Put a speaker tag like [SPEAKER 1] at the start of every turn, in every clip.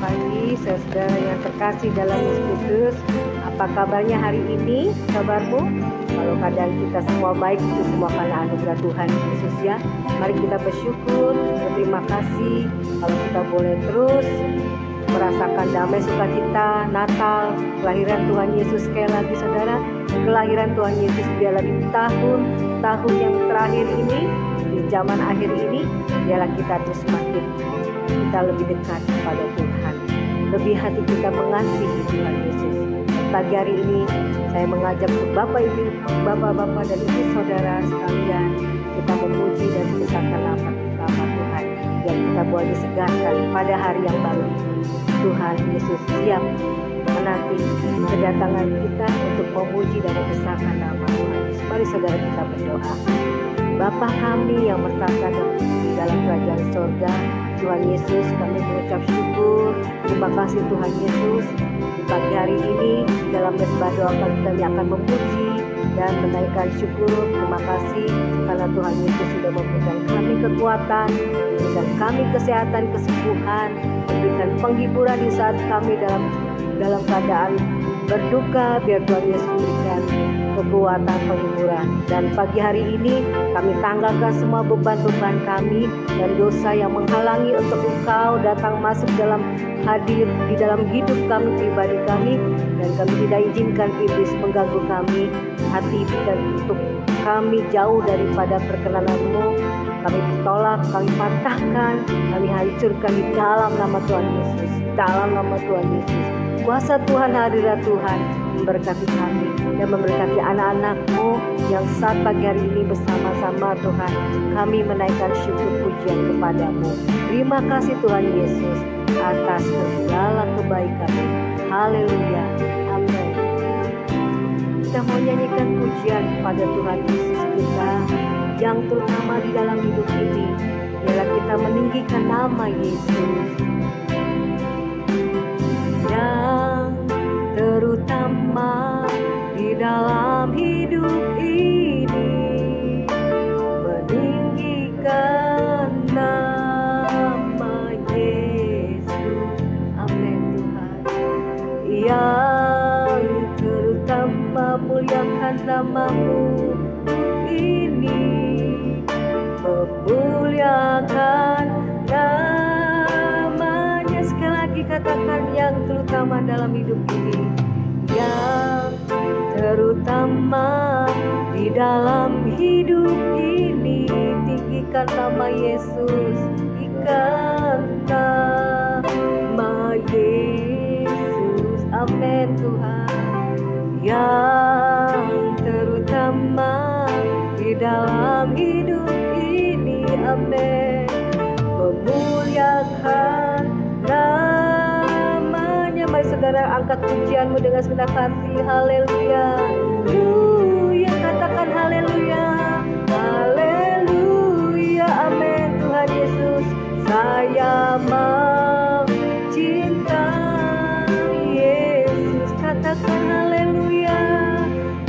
[SPEAKER 1] pagi, saudara yang terkasih dalam Yesus Kristus. Apa kabarnya hari ini? Kabarmu? Kalau keadaan kita semua baik, itu semua karena anugerah Tuhan Yesus ya. Mari kita bersyukur, berterima kasih kalau kita boleh terus merasakan damai sukacita Natal, kelahiran Tuhan Yesus. Sekali lagi saudara, kelahiran Tuhan Yesus biarlah di tahun yang terakhir ini, di zaman akhir ini, biarlah kita terus semakin kita lebih dekat kepada Tuhan, lebih hati kita mengasihi Tuhan Yesus. Pagi hari ini saya mengajak Bapak Ibu, Bapak-bapak dan Ibu saudara sekalian, kita memuji dan membesarkan nama Tuhan, biar kita boleh disegarkan pada hari yang baru ini. Tuhan Yesus siap menanti kedatangan kita untuk memuji dan membesarkan nama Tuhan Yesus. Mari saudara kita berdoa. Bapa kami yang bertata di dalam kerajaan sorga, Tuhan Yesus, kami mengucap syukur. Terima kasih Tuhan Yesus. Di pagi hari ini dalam mesbah doa kami akan memuji dan menaikkan syukur. Terima kasih karena Tuhan Yesus sudah memberikan kami kekuatan, memberikan kami kesehatan, kesembuhan, memberikan penghiburan di saat kami dalam keadaan berduka. Biar Tuhan Yesus memberikan kekuatan, penghiburan. Dan pagi hari ini kami tanggalkan semua beban-beban kami dan dosa yang menghalangi untuk Engkau datang masuk hadir di dalam hidup kami, pribadi kami, dan kami tidak izinkan iblis mengganggu kami, hati dan untuk kami jauh daripada perkenanan-Mu. Kami tolak, kami patahkan, kami hancurkan di dalam nama Tuhan Yesus, dalam nama Tuhan Yesus. Kuasa Tuhan, hadirat Tuhan memberkati kami dan memberkati anak-anak-Mu yang saat pagi hari ini bersama-sama Tuhan kami menaikkan syukur pujian kepada-Mu. Terima kasih Tuhan Yesus atas segala kebaikan-Mu. Haleluya, amin. Kita mau nyanyikan pujian kepada Tuhan Yesus kita yang terutama di dalam hidup ini. Biarlah kita meninggikan nama Yesus yang terutama di dalam hidup ini, meninggikan nama Yesus. Amin Tuhan. Yang terutama muliakan nama-Mu ini, memuliakan namanya. Sekali lagi katakan, yang terutama dalam hidup ini, yang terutama di dalam hidup ini, tinggikan nama Yesus, tinggikan nama Yesus. Amin Tuhan. Yang terutama di dalam hidup ini, amin, memuliakan namanya. Mari saudara angkat pujianmu dengan segenap hati. Haleluya, haleluya, katakan haleluya, haleluya, amin. Tuhan Yesus, saya mencintai Yesus, katakan haleluya,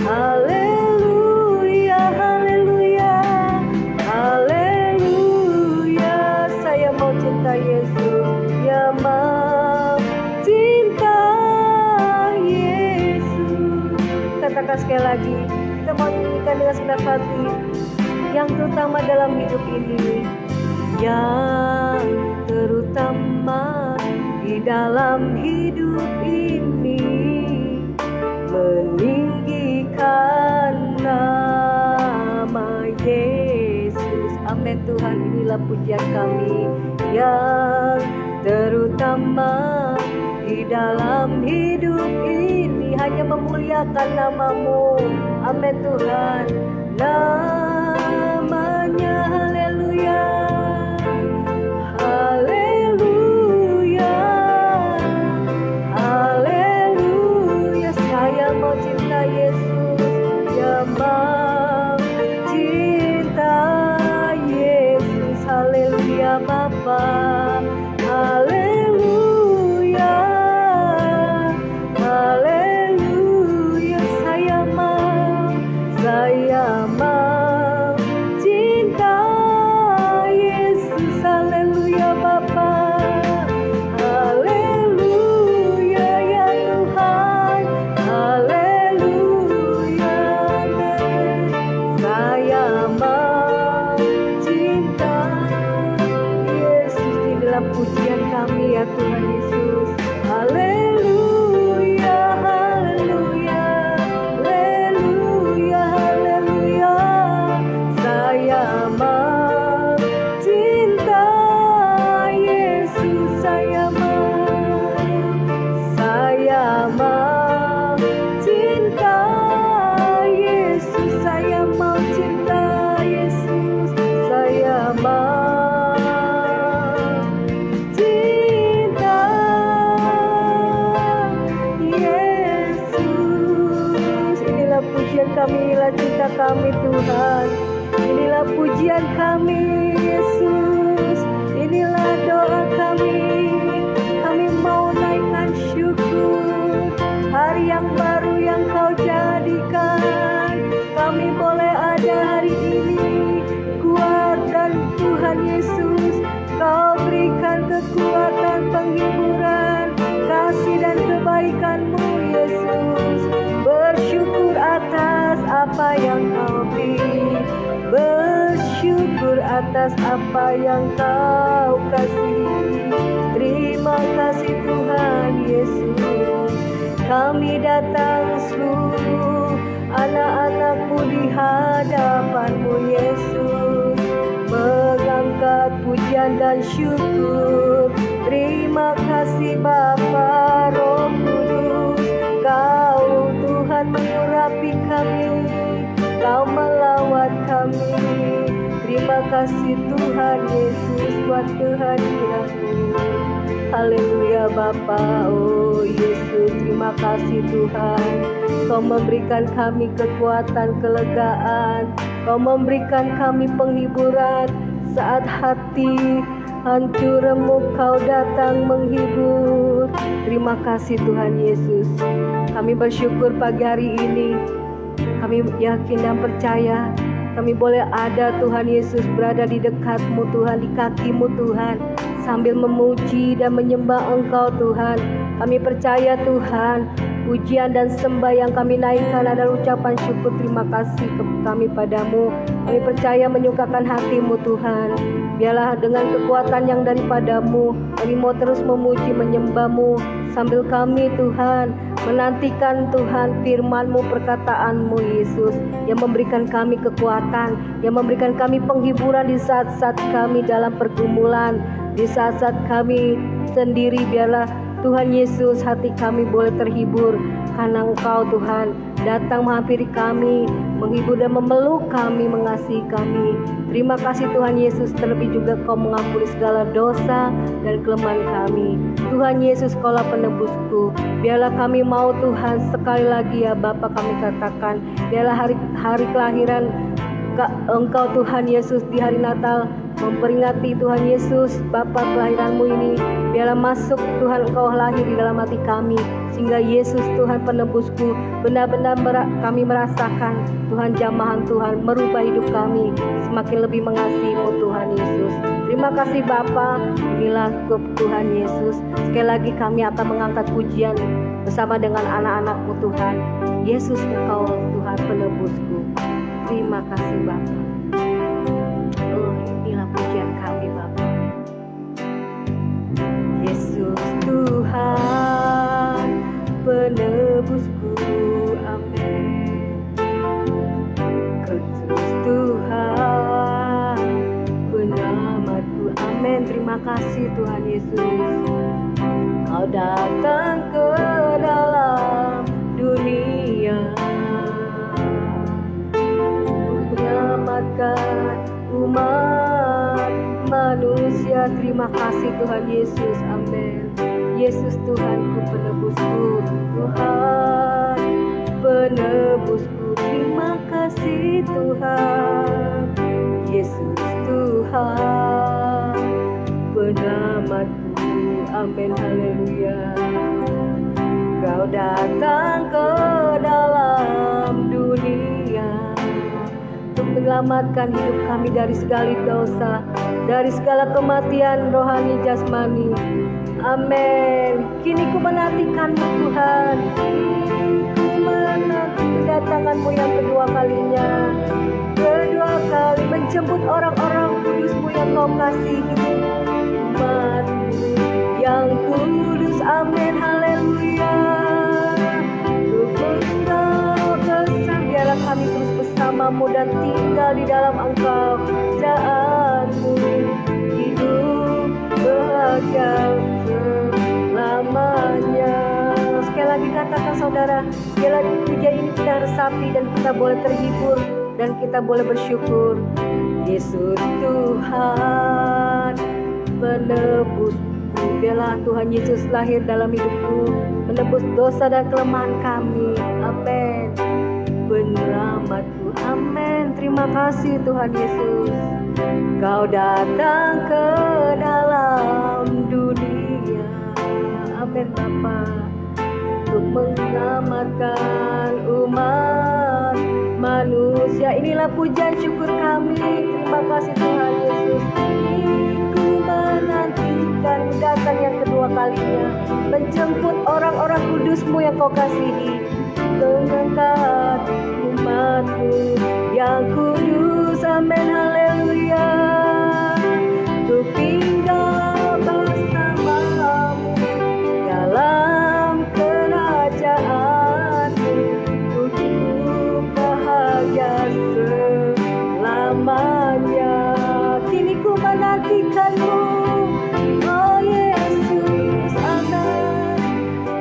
[SPEAKER 1] haleluya, haleluya, haleluya. Saya mau cinta Yesus, ya mencinta Yesus. Katakan sekali lagi, kita mau nyanyikan dengan segenap hati. Yang terutama dalam hidup ini, yang terutama di dalam hidup ini, meninggikan nama Yesus. Amin Tuhan, inilah pujian kami. Yang terutama di dalam hidup ini, hanya memuliakan nama-Mu. Amin Tuhan, namanya. Haleluya, haleluya, haleluya. Saya mau cinta Yesus, ya mau cinta Yesus. Haleluya Bapa, haleluya, haleluya. Saya mau pujian kami ya Tuhan Yesus. Haleluya, haleluya, haleluya, haleluya. Saya mau cinta Yesus, saya mau cinta Yesus, saya mau cinta Yesus, saya mau cinta Yesus. Inilah pujian kami, inilah cinta kami Tuhan. Inilah pujian kami Yesus. Inilah doa kami. Kami mau naikkan syukur hari yang baru yang Kau jadikan. Kami boleh ada hari ini. Kuat dan Tuhan Yesus, Kau berikan kekuatan, penghiburan, kasih dan kebaikan-Mu Yesus. Bersyukur atas apa yang Kau beri, bersyukur atas apa yang Kau kasih. Terima kasih Tuhan Yesus. Kami datang seluruh anak-anak-Mu di hadapan-Mu Yesus, mengangkat pujian dan syukur. Terima kasih Bapa Roh Kudus, Kau Tuhan mengurapi kami, Kau melawat kami. Terima kasih Tuhan Yesus buat kehadiran-Mu. Haleluya Bapa, oh Yesus, terima kasih Tuhan. Kau memberikan kami kekuatan, kelegaan. Kau memberikan kami penghiburan saat hati hancur remuk, Kau datang menghibur. Terima kasih Tuhan Yesus. Kami bersyukur pagi hari ini. Kami yakin dan percaya kami boleh ada Tuhan Yesus, berada di dekat-Mu Tuhan, di kaki-Mu Tuhan, sambil memuji dan menyembah Engkau Tuhan. Kami percaya Tuhan, pujian dan sembah yang kami naikkan adalah ucapan syukur terima kasih kami padamu. Kami percaya menyukakan hati-Mu Tuhan. Biarlah dengan kekuatan yang daripada-Mu, kami mau terus memuji menyembah-Mu, sambil kami Tuhan menantikan Tuhan firman-Mu, perkataan-Mu Yesus, yang memberikan kami kekuatan, yang memberikan kami penghiburan di saat-saat kami dalam pergumulan, di saat-saat kami sendiri. Biarlah Tuhan Yesus, hati kami boleh terhibur karena Engkau Tuhan datang menghampiri kami, menghibur dan memeluk kami, mengasihi kami. Terima kasih Tuhan Yesus, terlebih juga Kau mengampuni segala dosa dan kelemahan kami. Tuhan Yesus, Kaulah penebusku. Biarlah kami mau Tuhan sekali lagi ya Bapa, kami katakan, biarlah hari kelahiran Engkau Tuhan Yesus di hari Natal, memperingati Tuhan Yesus Bapa kelahiran-Mu ini. Biarlah masuk Tuhan, Engkau lahir di dalam hati kami, sehingga Yesus Tuhan penebusku, benar-benar kami merasakan Tuhan jamahan Tuhan merubah hidup kami semakin lebih mengasihi-Mu Tuhan Yesus. Terima kasih Bapa. Inilah Tuhan Yesus. Sekali lagi kami akan mengangkat pujian bersama dengan anak-anak-Mu Tuhan. Yesus, Engkau Tuhan penebusku. Terima kasih Bapa. Oh, inilah pujian kami Bapa. Yesus Tuhan penebusku, amin. Yesus Tuhan penyelamatku, amin. Terima kasih Tuhan Yesus. Kau datang ke dalam dunia, menyelamatkan umat manusia. Terima kasih Tuhan Yesus, amin. Yesus Tuhanku penebusku, Tuhan penebusku. Terima kasih Tuhan. Yesus Tuhan penyelamatku, amin. Haleluya. Kau datang ke dalam dunia untuk menyelamatkan hidup kami dari segala dosa, dari segala kematian rohani jasmani. Amin. Kini ku menantikan-Mu Tuhan. Ku menanti kedatangan-Mu yang kedua kalinya. Kedua kali menjemput orang-orang kudus-Mu yang Kau kasihi. Umat-Mu bersamamu dan tinggal di dalam Engkau. Kerajaanmu hidup bahagia selamanya. Sekali lagi katakan saudara, biarlah pujian ini kita resapi dan kita boleh terhibur dan kita boleh bersyukur. Yesus Tuhan penebusku, biarlah Tuhan Yesus lahir dalam hidupku, menebus dosa dan kelemahan kami. Amin. Penyelamatku, amin. Terima kasih Tuhan Yesus, Kau datang ke dalam dunia, amin Bapa, untuk menyelamatkan umat manusia. Inilah pujian syukur kami. Terima kasih Tuhan Yesus. Ku menantikan datang yang kedua kalinya, menjemput orang-orang kudus-Mu yang Kau kasihi, mengangkat umat-Mu yang kudus. Amin, haleluya. Untuk tinggal bersamamu dalam kerajaan-Mu, untuk bahagia selamanya. Kini ku menantikan-Mu, oh Yesus, amin.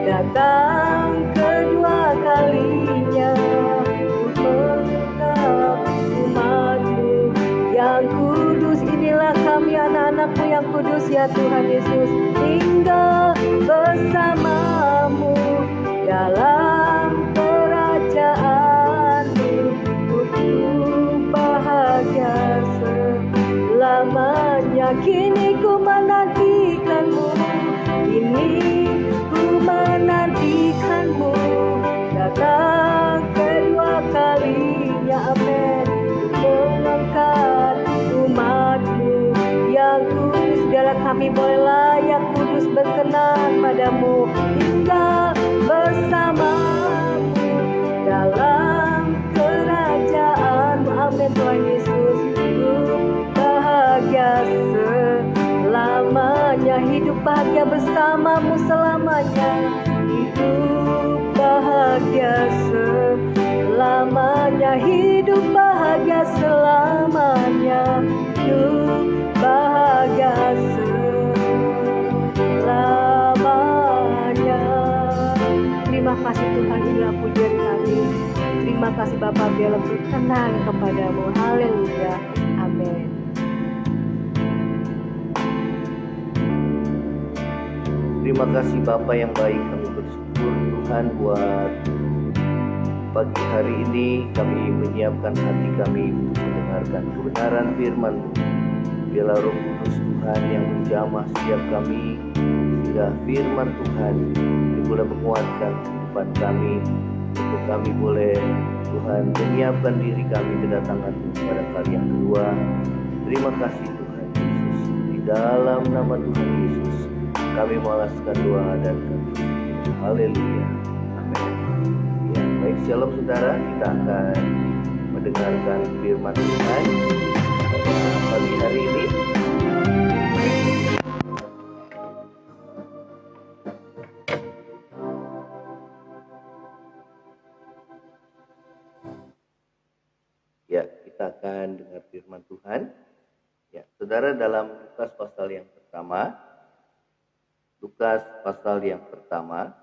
[SPEAKER 1] Datang kedua kalinya untuk mengungkap umat-Mu yang kudus. Inilah kami anak-anak-Mu yang kudus ya Tuhan Yesus, tinggal bersamamu dalam kerajaan-Mu untuk bahagia selamanya. Kini ku menantikan-Mu, kini ku menantikan-Mu, datang kedua kalinya, amin, untuk mengangkat umat-Mu yang kudus. Biarlah kami boleh layak, kudus, berkenan padamu, tinggal bersamamu dalam kerajaan-Mu, amin Tuhan Yesus. Bahagia selamanya, hidup bahagia bersamamu selamanya, hidup bahagia selamanya, hidup bahagia selamanya, hidup bahagia selamanya. Terima kasih Tuhan, inilah pujian kami. Terima kasih Bapa, biarlah berkenan kepadamu. Haleluya, amin.
[SPEAKER 2] Terima kasih Bapa yang baik, kami bersyukur Tuhan buat pagi hari ini. Kami menyiapkan hati kami untuk mendengarkan kebenaran firman-Mu. Biarlah Roh Kudus Tuhan yang menjamah setiap kami, sehingga firman Tuhan boleh menguatkan kehidupan kami, untuk kami boleh Tuhan menyiapkan diri kami kedatangan pada kali yang kedua. Terima kasih Tuhan Yesus, di dalam nama Tuhan Yesus kami mengalaskan doa dan kami. Haleluya, amin. Ya, baik, shalom saudara, kita akan mendengarkan firman Tuhan pada pagi hari ini. Ya, kita akan dengar firman Tuhan. Ya, saudara, dalam Lukas pasal yang pertama, Lukas pasal yang pertama,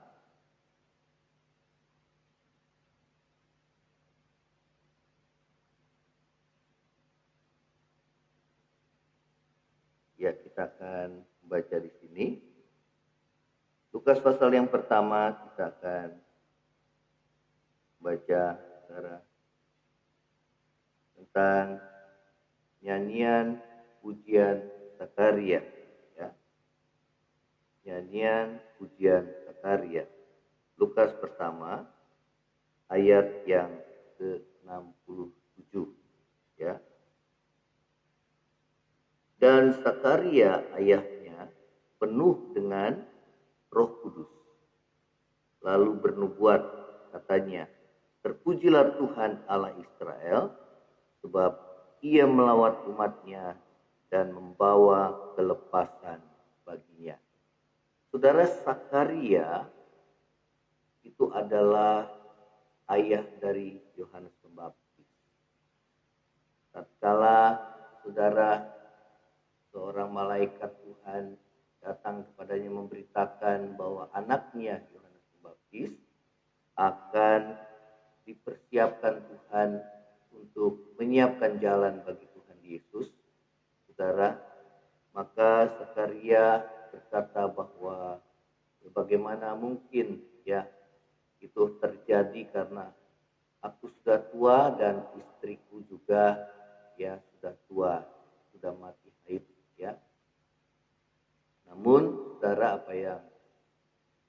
[SPEAKER 2] ya, kita akan membaca di sini. Lukas pasal yang pertama, kita akan baca secara tentang nyanyian pujian Zakaria, ya. Nyanyian pujian Zakaria. Lukas pertama ayat yang ke-67, ya. Dan Zakaria ayahnya penuh dengan Roh Kudus, lalu bernubuat, katanya, terpujilah Tuhan Allah Israel, sebab ia melawat umatnya dan membawa kelepasan baginya. Saudara, Zakaria itu adalah ayah dari Yohanes Pembaptis. tatkala saudara seorang malaikat Tuhan datang kepadanya memberitakan bahwa anaknya Yohanes Pembaptis akan dipersiapkan Tuhan untuk menyiapkan jalan bagi Tuhan Yesus, saudara, maka Zakaria berkata bahwa bagaimana mungkin ya itu terjadi karena aku sudah tua dan istriku juga ya sudah tua, sudah mati haid ya. Namun saudara, apa yang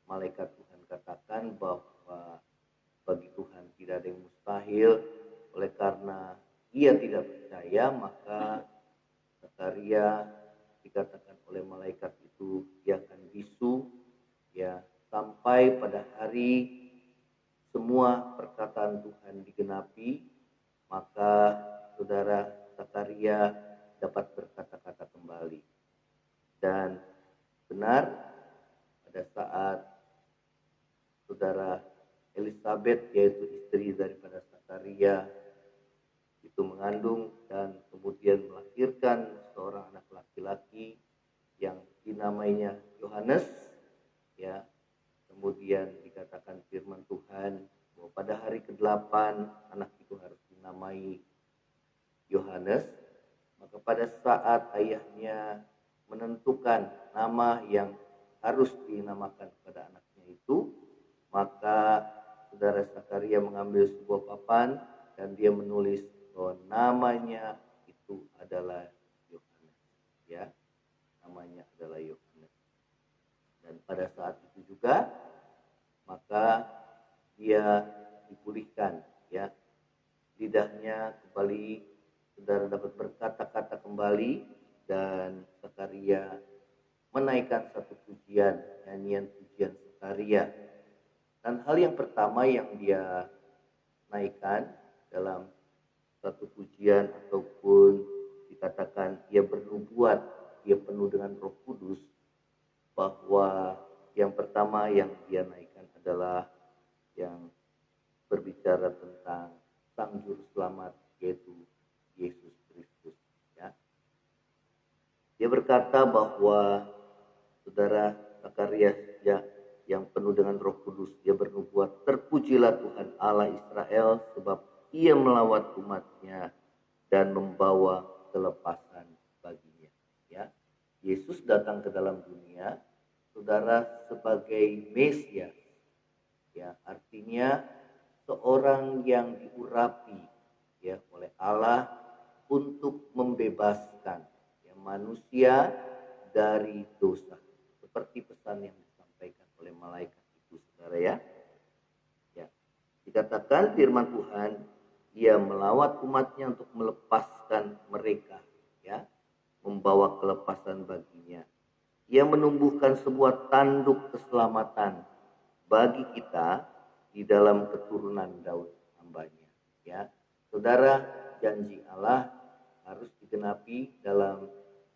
[SPEAKER 2] malaikat Tuhan katakan bahwa bagi Tuhan tidak ada yang mustahil. Oleh karena ia tidak percaya, maka Zakaria dikatakan oleh malaikat itu dia akan bisu ya sampai pada hari semua perkataan Tuhan digenapi, maka saudara Zakaria dapat berkata-kata kembali. Dan benar pada saat saudara Elizabeth, yaitu istri daripada Zakaria, itu mengandung dan kemudian melahirkan seorang anak laki-laki yang dinamainya Yohanes ya. Kemudian dikatakan firman Tuhan bahwa pada hari ke-8 anak itu harus dinamai Yohanes. Maka pada saat ayahnya menentukan nama yang harus dinamakan kepada anaknya itu, maka saudara Zakaria mengambil sebuah papan dan dia menulis bahwa namanya itu adalah Yohanes ya. Namanya adalah Yohanes. Dan pada saat itu juga maka dia dipulihkan ya, lidahnya kembali, saudara dapat berkata-kata kembali, dan Zakaria menaikkan satu pujian, nyanyian pujian Zakaria. Dan hal yang pertama yang dia naikkan dalam satu pujian ataupun dikatakan ia bernubuat, ia penuh dengan Roh Kudus, bahwa yang pertama yang dia naikkan adalah yang berbicara tentang Sang Juru Selamat, yaitu Yesus Kristus ya. Dia berkata bahwa saudara Zakaria ya, yang penuh dengan Roh Kudus, dia bernubuat, terpujilah Tuhan Allah Israel, sebab ia melawat umatnya dan membawa kelepasan baginya ya. Yesus datang ke dalam dunia, saudara, sebagai Mesias ya, artinya seorang yang diurapi ya oleh Allah untuk membebaskan ya manusia dari dosa, seperti pesan yang disampaikan oleh malaikat itu, saudara ya. Ya, dikatakan firman Tuhan, ia melawat umatnya untuk melepaskan mereka ya, membawa kelepasan baginya. Ia menumbuhkan sebuah tanduk keselamatan bagi kita di dalam keturunan Daud hambanya ya. Saudara, janji Allah harus digenapi dalam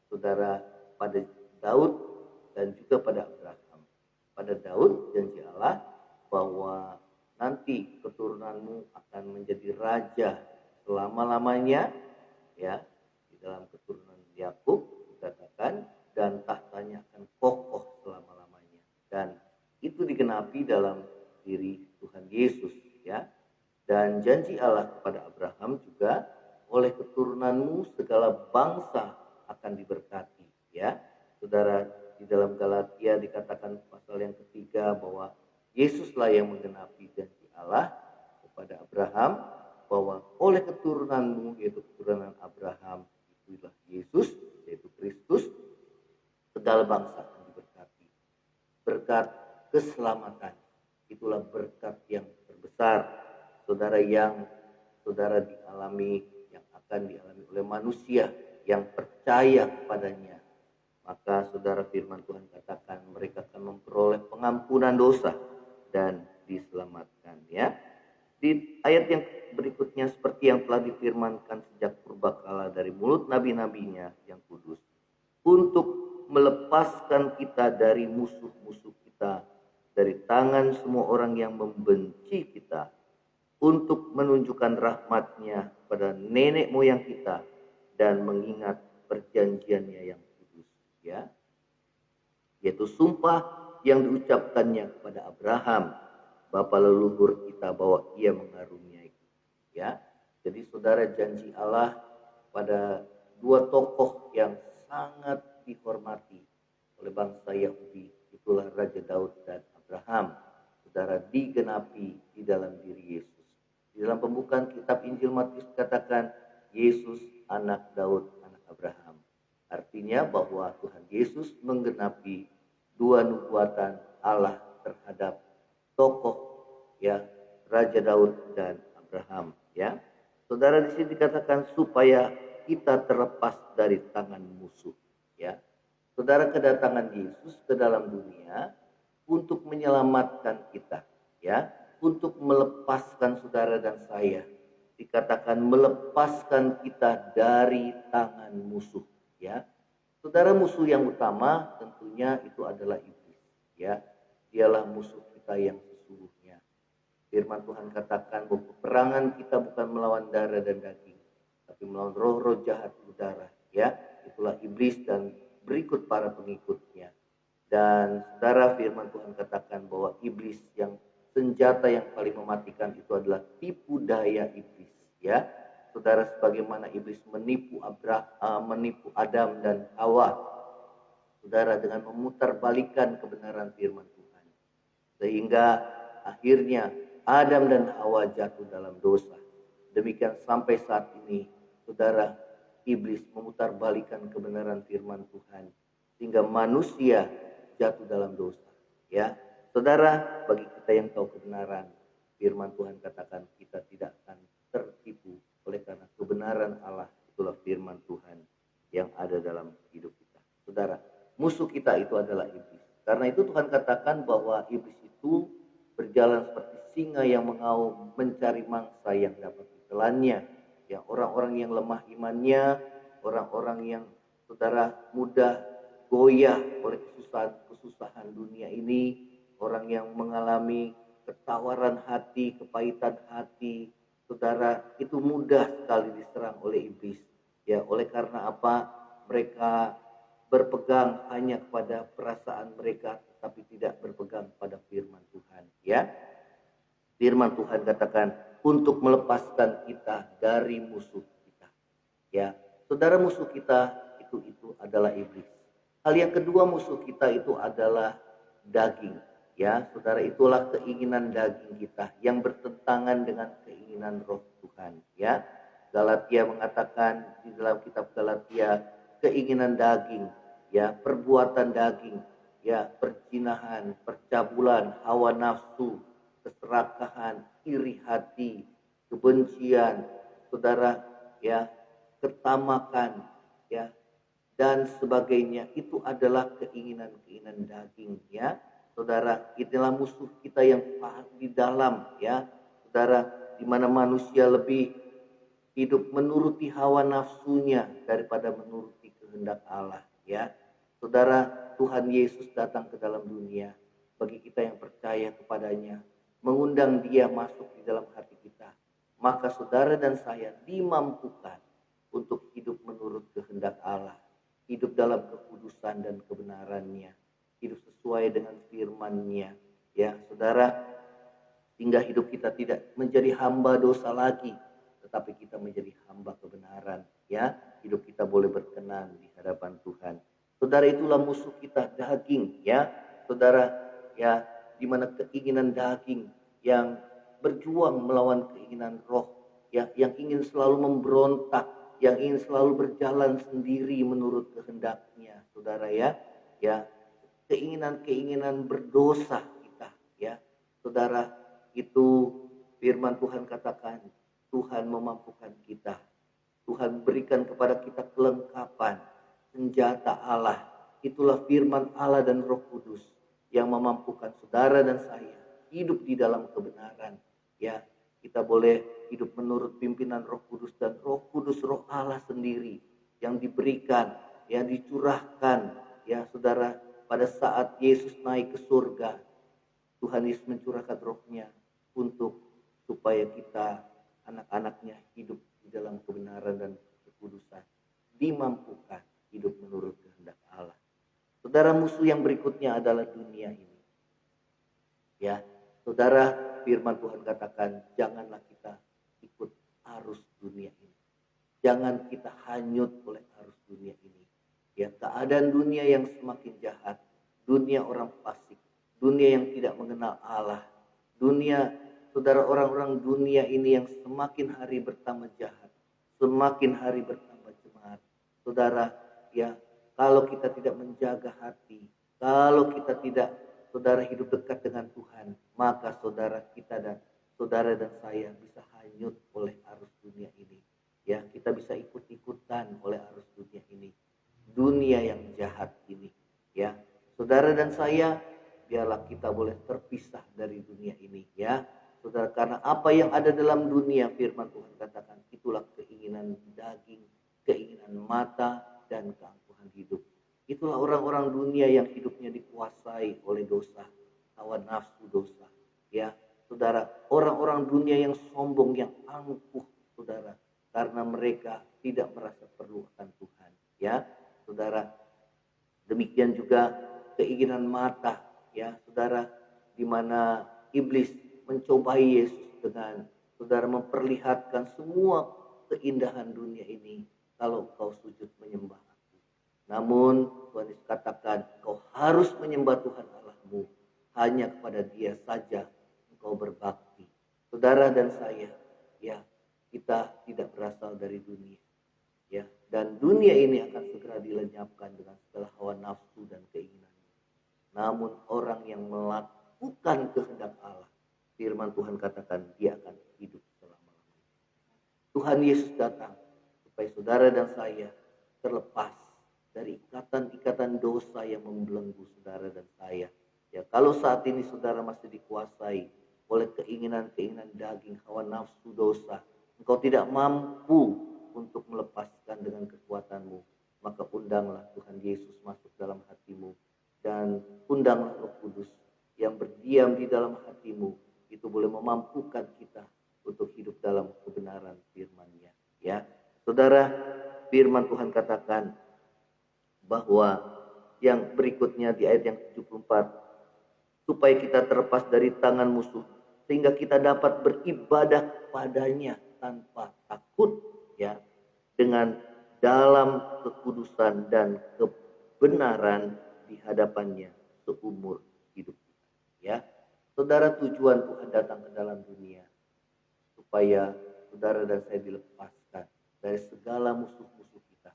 [SPEAKER 2] saudara pada Daud dan juga pada Abraham. Pada Daud janji Allah bahwa nanti keturunanmu akan menjadi raja selama-lamanya ya. Di dalam keturunan Yakub dikatakan dan tahtanya akan kokoh selama-lamanya, dan itu digenapi dalam diri Tuhan Yesus ya. Dan janji Allah kepada Abraham juga, oleh keturunanmu segala bangsa akan diberkati ya. Saudara, di dalam Galatia dikatakan pasal yang ketiga bahwa Yesuslah yang menggenapi janji Allah kepada Abraham, bahwa oleh keturunanmu, yaitu keturunan Abraham, itulah Yesus, yaitu Kristus, segala bangsa akan diberkati. Berkat keselamatan, itulah berkat yang terbesar, saudara, yang saudara dialami, yang akan dialami oleh manusia yang percaya kepadanya. Maka saudara, firman Tuhan katakan mereka akan memperoleh pengampunan dosa dan diselamatkan ya. Di ayat yang berikutnya, seperti yang telah difirmankan sejak purbakala dari mulut nabi-nabinya yang kudus, untuk melepaskan kita dari musuh-musuh kita, dari tangan semua orang yang membenci kita, untuk menunjukkan rahmat-Nya pada nenek moyang kita dan mengingat perjanjiannya yang kudus, ya, yaitu sumpah yang diucapkannya kepada Abraham, bapa leluhur kita, bahwa ia mengaruniai kita, ya. Jadi saudara, janji Allah pada dua tokoh yang sangat dihormati oleh bangsa Yahudi, itulah Raja Daud dan Abraham, saudara, digenapi di dalam diri Yesus. Di dalam pembukaan kitab Injil Matius katakan Yesus anak Daud, anak Abraham. Artinya bahwa Tuhan Yesus menggenapi dua nubuatan Allah terhadap tokoh, ya, Raja Daud dan Abraham, ya. Saudara, di sini dikatakan supaya kita terlepas dari tangan musuh, ya. Saudara, kedatangan Yesus ke dalam dunia untuk menyelamatkan kita, ya, untuk melepaskan saudara dan saya. Dikatakan melepaskan kita dari tangan musuh, ya. Saudara, musuh yang utama tentunya itu adalah iblis, ya. Dialah musuh kita yang sesungguhnya. Firman Tuhan katakan bahwa peperangan kita bukan melawan darah dan daging, tapi melawan roh-roh jahat udara, ya. Itulah iblis dan berikut para pengikutnya. Dan saudara, firman Tuhan katakan bahwa iblis, yang senjata yang paling mematikan itu adalah tipu daya iblis, ya. Saudara, sebagaimana iblis menipu Adam dan Hawa, saudara, dengan memutarbalikkan kebenaran firman Tuhan, sehingga akhirnya Adam dan Hawa jatuh dalam dosa. Demikian sampai saat ini, saudara, iblis memutarbalikkan kebenaran firman Tuhan sehingga manusia jatuh dalam dosa, ya. Saudara, bagi kita yang tahu kebenaran, firman Tuhan katakan kita tidak akan tertipu oleh karena kebenaran Allah, itulah firman Tuhan yang ada dalam hidup kita. Saudara, musuh kita itu adalah iblis. Karena itu Tuhan katakan bahwa iblis itu berjalan seperti singa yang mengaum mencari mangsa yang dapat ditelannya. Ya, orang-orang yang lemah imannya, orang-orang yang saudara mudah goyah oleh kesusahan dunia ini, orang yang mengalami ketawaran hati, kepahitan hati, saudara, itu mudah sekali diserang oleh iblis. Ya, oleh karena apa? Mereka berpegang hanya kepada perasaan mereka, tetapi tidak berpegang pada firman Tuhan, ya. Firman Tuhan katakan untuk melepaskan kita dari musuh kita, ya. Saudara, musuh kita itu adalah iblis. Hal yang kedua, musuh kita itu adalah daging, ya. Saudara, itulah keinginan daging kita yang bertentangan dengan keinginan roh Tuhan, ya. Galatia mengatakan di dalam kitab Galatia, keinginan daging, ya, perbuatan daging, ya, perzinahan, percabulan, hawa nafsu, keserakahan, iri hati, kebencian, saudara, ya, ketamakan, ya, dan sebagainya, itu adalah keinginan-keinginan daging, ya. Saudara, itulah musuh kita yang di dalam, ya. Saudara, di mana manusia lebih hidup menuruti hawa nafsunya daripada menuruti kehendak Allah, ya. Saudara, Tuhan Yesus datang ke dalam dunia bagi kita yang percaya kepadanya, mengundang Dia masuk di dalam hati kita. Maka saudara dan saya dimampukan untuk hidup menurut kehendak Allah, hidup dalam kekudusan dan kebenarannya, hidup sesuai dengan firman-Nya, ya saudara, sehingga hidup kita tidak menjadi hamba dosa lagi, tetapi kita menjadi hamba kebenaran, ya. Hidup kita boleh berkenan di hadapan Tuhan. Saudara, itulah musuh kita, daging, ya. Saudara, ya, di mana keinginan daging yang berjuang melawan keinginan roh, ya, yang ingin selalu memberontak, yang ingin selalu berjalan sendiri menurut kehendaknya, saudara, ya. Ya, keinginan-keinginan berdosa kita, ya. Saudara, itu firman Tuhan katakan, Tuhan memampukan kita. Tuhan berikan kepada kita kelengkapan senjata Allah. Itulah firman Allah dan Roh Kudus yang memampukan saudara dan saya hidup di dalam kebenaran. Ya, kita boleh hidup menurut pimpinan Roh Kudus, dan Roh Kudus, Roh Allah sendiri yang diberikan, yang dicurahkan, ya saudara, pada saat Yesus naik ke surga. Tuhan Yesus mencurahkan rohnya untuk supaya kita anak-anaknya hidup di dalam kebenaran dan kekudusan, dimampukan hidup menurut kehendak Allah. Saudara, musuh yang berikutnya adalah dunia ini. Ya, saudara, firman Tuhan katakan, janganlah kita ikut arus dunia ini. Jangan kita hanyut oleh arus dunia ini. Ya, keadaan dunia yang semakin jahat, dunia orang fasik, dunia yang tidak mengenal Allah, dunia, saudara, orang-orang dunia ini yang semakin hari bertambah jahat, semakin hari bertambah jemaat. Saudara, ya, kalau kita tidak menjaga hati, kalau kita tidak, saudara, hidup dekat dengan Tuhan, maka saudara dan saya bisa hanyut oleh arus dunia ini. Ya, kita bisa ikut-ikutan oleh arus dunia ini. Dunia yang jahat ini. Ya, saudara dan saya, biarlah kita boleh terpisah dari dunia ini. Ya, saudara, karena apa yang ada dalam dunia, firman Tuhan katakan, itulah keinginan daging, keinginan mata, dan keangkuhan hidup. Itulah orang-orang dunia yang hidupnya dikuasai oleh dosa, hawa nafsu dosa. Ya, saudara, orang-orang dunia yang sombong, yang angkuh, saudara, karena mereka tidak merasa perlu akan Tuhan. Ya, saudara, demikian juga keinginan mata, ya, saudara, di mana iblis mencobai Yesus dengan, saudara, memperlihatkan semua keindahan dunia ini kalau kau sujud menyembah aku. Namun Tuhan Yesus katakan, kau harus menyembah Tuhan Allahmu, hanya kepada Dia saja engkau berbakti. Saudara dan saya, ya, kita tidak berasal dari dunia, ya, dan dunia ini akan segera dilenyapkan dengan segala hawa nafsu dan keinginannya. Namun orang yang melakukan kehendak Allah, firman Tuhan katakan, dia akan hidup selama-lamanya. Tuhan Yesus datang supaya saudara dan saya terlepas dari ikatan-ikatan dosa yang membelenggu saudara dan saya. Ya, kalau saat ini saudara masih dikuasai oleh keinginan-keinginan daging, hawa nafsu dosa, engkau tidak mampu untuk melepaskan dengan kekuatanmu, maka undanglah Tuhan Yesus masuk dalam hatimu, dan undanglah Roh Kudus yang berdiam di dalam hatimu. Itu boleh memampukan kita untuk hidup dalam kebenaran firman-Nya. Ya, saudara, firman Tuhan katakan bahwa yang berikutnya di ayat yang 74, supaya kita terlepas dari tangan musuh, sehingga kita dapat beribadah kepadanya tanpa takut, ya, dengan dalam kekudusan dan kebenaran di hadapannya seumur hidup kita. Ya, saudara, tujuan Tuhan datang ke dalam dunia supaya saudara dan saya dilepaskan dari segala musuh-musuh kita.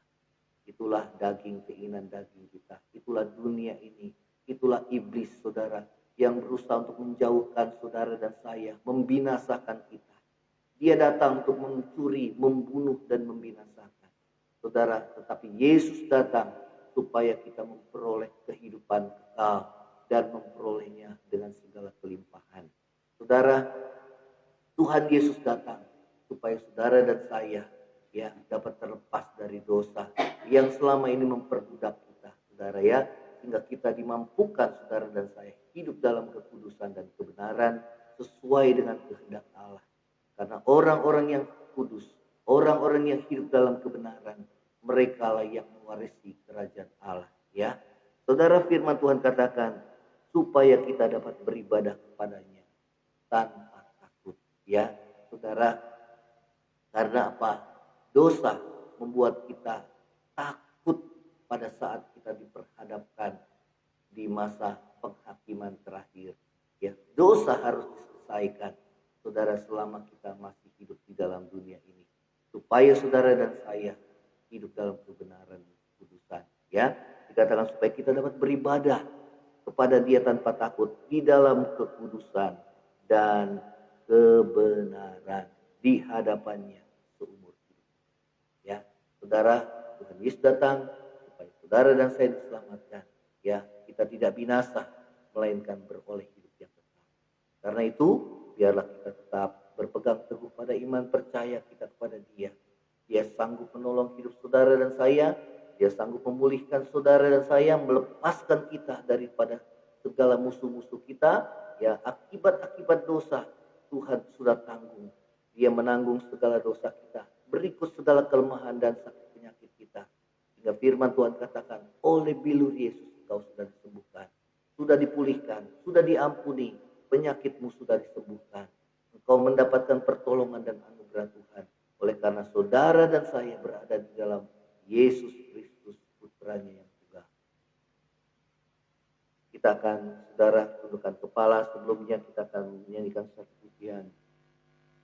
[SPEAKER 2] Itulah daging, keinginan daging kita. Itulah dunia ini. Itulah iblis, saudara, yang berusaha untuk menjauhkan saudara dan saya, membinasakan kita. Dia datang untuk mencuri, membunuh, dan membinasakan. Saudara, tetapi Yesus datang supaya kita memperoleh kehidupan kekal dan memperolehnya dengan segala kelimpahan. Saudara, Tuhan Yesus datang supaya saudara dan saya, ya, dapat terlepas dari dosa yang selama ini memperbudak kita, saudara, ya, sehingga kita dimampukan, saudara dan saya, hidup dalam kekudusan dan kebenaran sesuai dengan kehendak Allah. Karena orang-orang yang kudus, orang-orang yang hidup dalam kebenaran, mereka lah yang mewarisi kerajaan Allah. Ya, saudara, firman Tuhan katakan supaya kita dapat beribadah kepadanya tanpa takut. Ya, saudara, karena apa? Dosa membuat kita takut pada saat kita diperhadapkan di masa penghakiman terakhir. Ya, dosa harus diselesaikan, saudara, selama kita masih hidup di dalam dunia ini, supaya saudara dan saya hidup dalam kebenaran kekudusan. Ya, dikatakan supaya kita dapat beribadah kepada Dia tanpa takut di dalam kekudusan dan kebenaran di hadapannya seumur hidup. Ya, saudara, Tuhan Yesus datang supaya saudara dan saya diselamatkan. Ya, kita tidak binasa, melainkan beroleh hidup yang kekal. Karena itu, biarlah kita tetap berpegang teguh pada iman percaya kita kepada Dia. Dia sanggup menolong hidup saudara dan saya. Dia sanggup memulihkan saudara dan saya, melepaskan kita daripada segala musuh-musuh kita, ya, akibat-akibat dosa Tuhan sudah tanggung. Dia menanggung segala dosa kita, berikut segala kelemahan dan sakit penyakit kita. Hingga firman Tuhan katakan, oleh bilur Yesus engkau sudah disembuhkan, sudah dipulihkan, sudah diampuni, penyakitmu sudah disembuhkan. Engkau mendapatkan pertolongan dan anugerah Tuhan. Oleh karena saudara dan saya berada di dalam Yesus Kristus, putranya yang tunggal. Kita akan, saudara, tundukkan kepala. Sebelumnya kita akan menyanyikan satu pujian.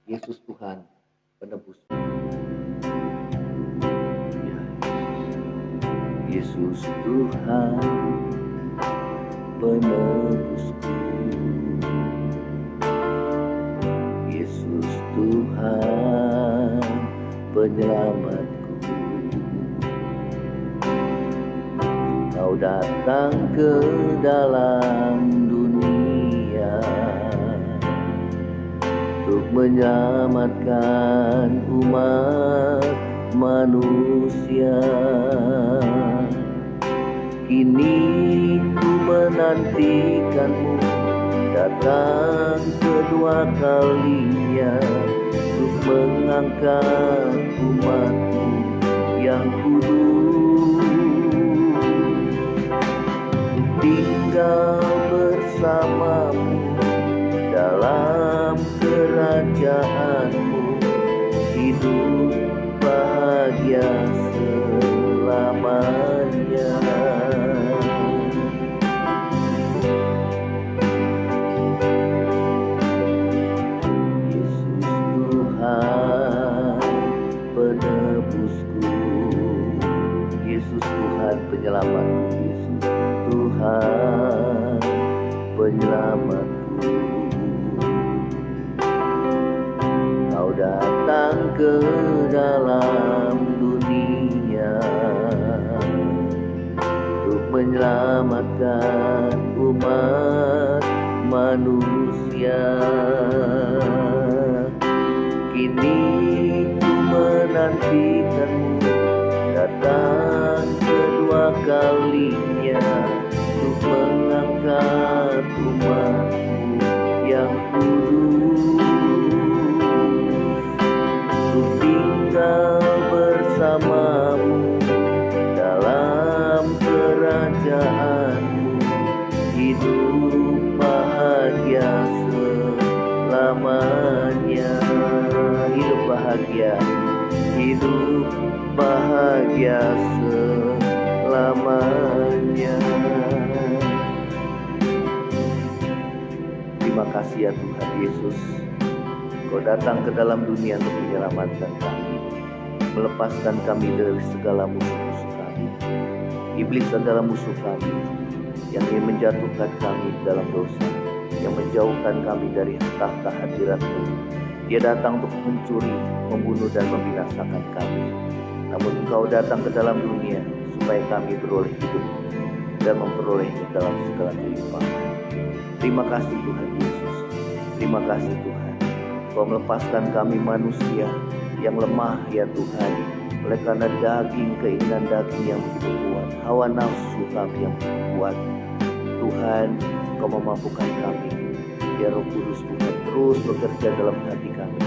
[SPEAKER 2] Yesus Tuhan, penebus. Yesus Tuhan, penebusku. Yesus Tuhan, penyelamatku. Kau datang ke dalam dunia untuk menyelamatkan umat manusia. Kini ku menantikanmu datang kedua kalinya untuk mengangkat umatmu yang kudus, tinggal bersamamu dalam kerajaanmu, hidup bahagia selamanya. Yesus Tuhan, penebusku. Yesus Tuhan, penyelamatku. Yesus Tuhan, penyelamatku. Kau datang ke dalam dunia untuk menyelamatkan umat manusia. Kini ku menantikanmu datang kedua kalinya untuk mengangkat umatmu yang kudus, untuk tinggal bersamamu dalam kerajaanmu, hidup bahagia selamanya. Hidup bahagia, hidup bahagia selamanya. Terima kasih ya Tuhan Yesus, Kau datang ke dalam dunia untuk menyelamatkan kami, melepaskan kami dari segala musuh-musuh kami. Iblis adalah musuh kami yang ingin menjatuhkan kami dalam dosa, yang menjauhkan kami dari tahta hadirat-Mu. Dia datang untuk mencuri, membunuh dan membinasakan kami. Namun Engkau datang ke dalam dunia supaya kami beroleh hidup dan memperolehnya dalam segala kelimpahan. Terima kasih Tuhan Yesus. Terima kasih Tuhan. Kau melepaskan kami manusia yang lemah ya Tuhan. Oleh karena keinginan daging yang begitu kuat, hawa nafsu kami yang begitu kuat. Tuhan, Kau memampukan kami. Biar Roh Kudus Tuhan terus bekerja dalam hati kami,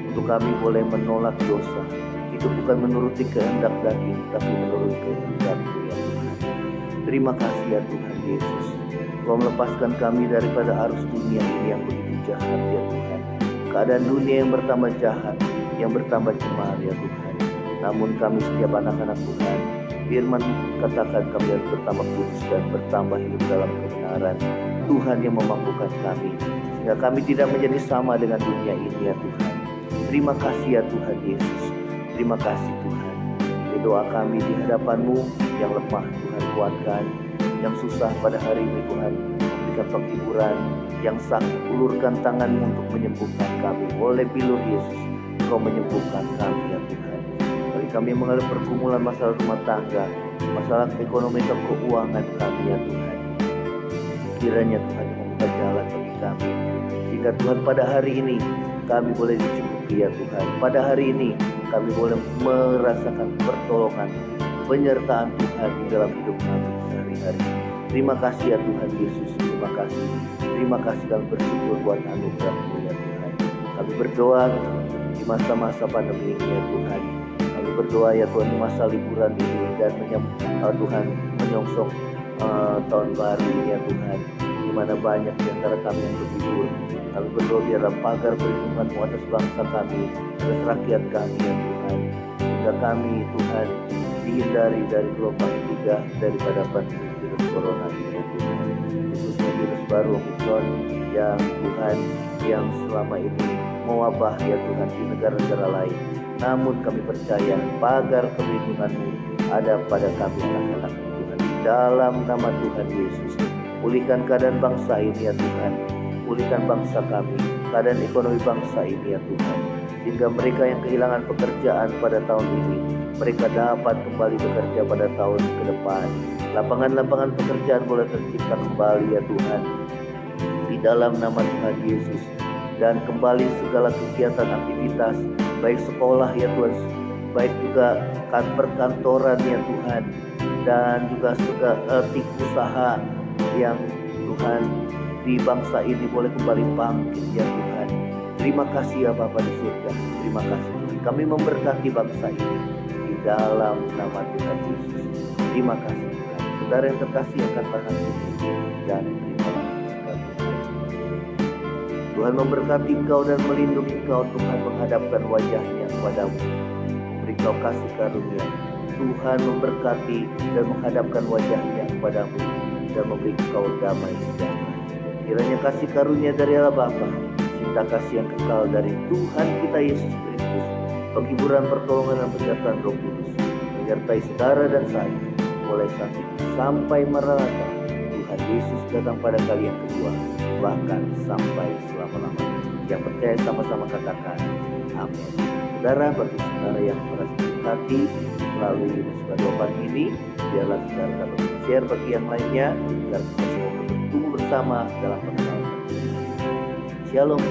[SPEAKER 2] untuk kami boleh menolak dosa. Itu bukan menuruti kehendak daging, tapi menurut kehendak-Mu ya Tuhan. Terima kasih ya Tuhan Yesus. Kau melepaskan kami daripada arus dunia ini yang begitu jahat ya Tuhan. Keadaan dunia yang bertambah jahat, yang bertambah cemar ya Tuhan. Namun kami setiap anak-anak Tuhan, firman katakan kami harus bertambah kudus dan bertambah hidup dalam kebenaran. Tuhan yang memampukan kami, sehingga kami tidak menjadi sama dengan dunia ini ya Tuhan. Terima kasih ya Tuhan Yesus. Terima kasih Tuhan. Ini doa kami di hadapan-Mu, yang lemah Tuhan kuatkan, yang susah pada hari ini Tuhan memberikan penghiburan, yang sakit ulurkan tangan-Mu untuk menyembuhkan kami. Oleh bilur Yesus, Kau menyembuhkan kami ya Tuhan. Bagi kami yang mengalami pergumulan masalah rumah tangga, masalah ekonomi dan keuangan kami ya Tuhan, kiranya Tuhan yang membuka jalan bagi kami, sehingga Tuhan pada hari ini kami boleh dicukupi ya Tuhan. Pada hari ini kami boleh merasakan pertolongan, penyertaan Tuhan di dalam hidup kami sehari-hari. Terima kasih ya Tuhan Yesus. Terima kasih. Terima kasih dan bersyukur buat anugerah-Mu ya Tuhan. Kami berdoa di masa-masa pandemi ini ya Tuhan. Kami berdoa ya Tuhan di masa liburan ini dan Tuhan menyongsong tahun baru ini ya Tuhan, di mana banyak di antara kami yang berlibur. Kami berdoa biarlah pagar perlindungan-Mu atas bangsa kami, atas rakyat kami ya Tuhan, sehingga kami Tuhan dihindari dari gelombang ketiga daripada pandemi virus corona ini ya Tuhan, khususnya virus baru Omicron yang Tuhan yang selama ini mewabah ya Tuhan di negara-negara lain. Namun kami percaya pagar perlindungan-Mu ada pada kami anak-anak Tuhan. Dalam nama Tuhan Yesus, pulihkan keadaan bangsa ini ya Tuhan, pulihkan bangsa kami, keadaan ekonomi bangsa ini ya Tuhan, sehingga mereka yang kehilangan pekerjaan pada tahun ini, mereka dapat kembali bekerja pada tahun ke depan. Lapangan-lapangan pekerjaan boleh tercipta kembali ya Tuhan, di dalam nama Tuhan Yesus. Dan kembali segala kegiatan aktivitas, baik sekolah ya Tuhan, baik juga perkantoran ya Tuhan, dan juga segala usaha yang Tuhan di bangsa ini boleh kembali bangkit ya Tuhan. Terima kasih ya Bapa di surga, terima kasih Tuhan. Kami memberkati bangsa ini di dalam nama Tuhan Yesus. Terima kasih Tuhan. Saudara yang terkasih akan berhati dan terima kasih. Tuhan memberkati engkau dan melindungi engkau. Tuhan menghadapkan wajahnya kepadamu, memberi engkau kasih karunia. Tuhan memberkati dan menghadapkan wajahnya kepadamu dan memberi engkau damai sejahtera. Kiranya kasih karunia dari Allah Bapa, cinta kasih yang kekal dari Tuhan kita Yesus Kristus, penghiburan, pertolongan dan penyertaan Roh Kudus menyertai saudara dan saya mulai saat ini sampai Maranatha Tuhan Yesus datang pada kali yang kedua, bahkan sampai selama-lamanya. Yang percaya sama-sama katakan amin. Saudara, bagi saudara yang merasa berkati melalui musibah doa pagi ini, biarlah saudara dapat share bagi yang lainnya agar kita semua bertumbuh bersama dalam pengenalan. Shalom.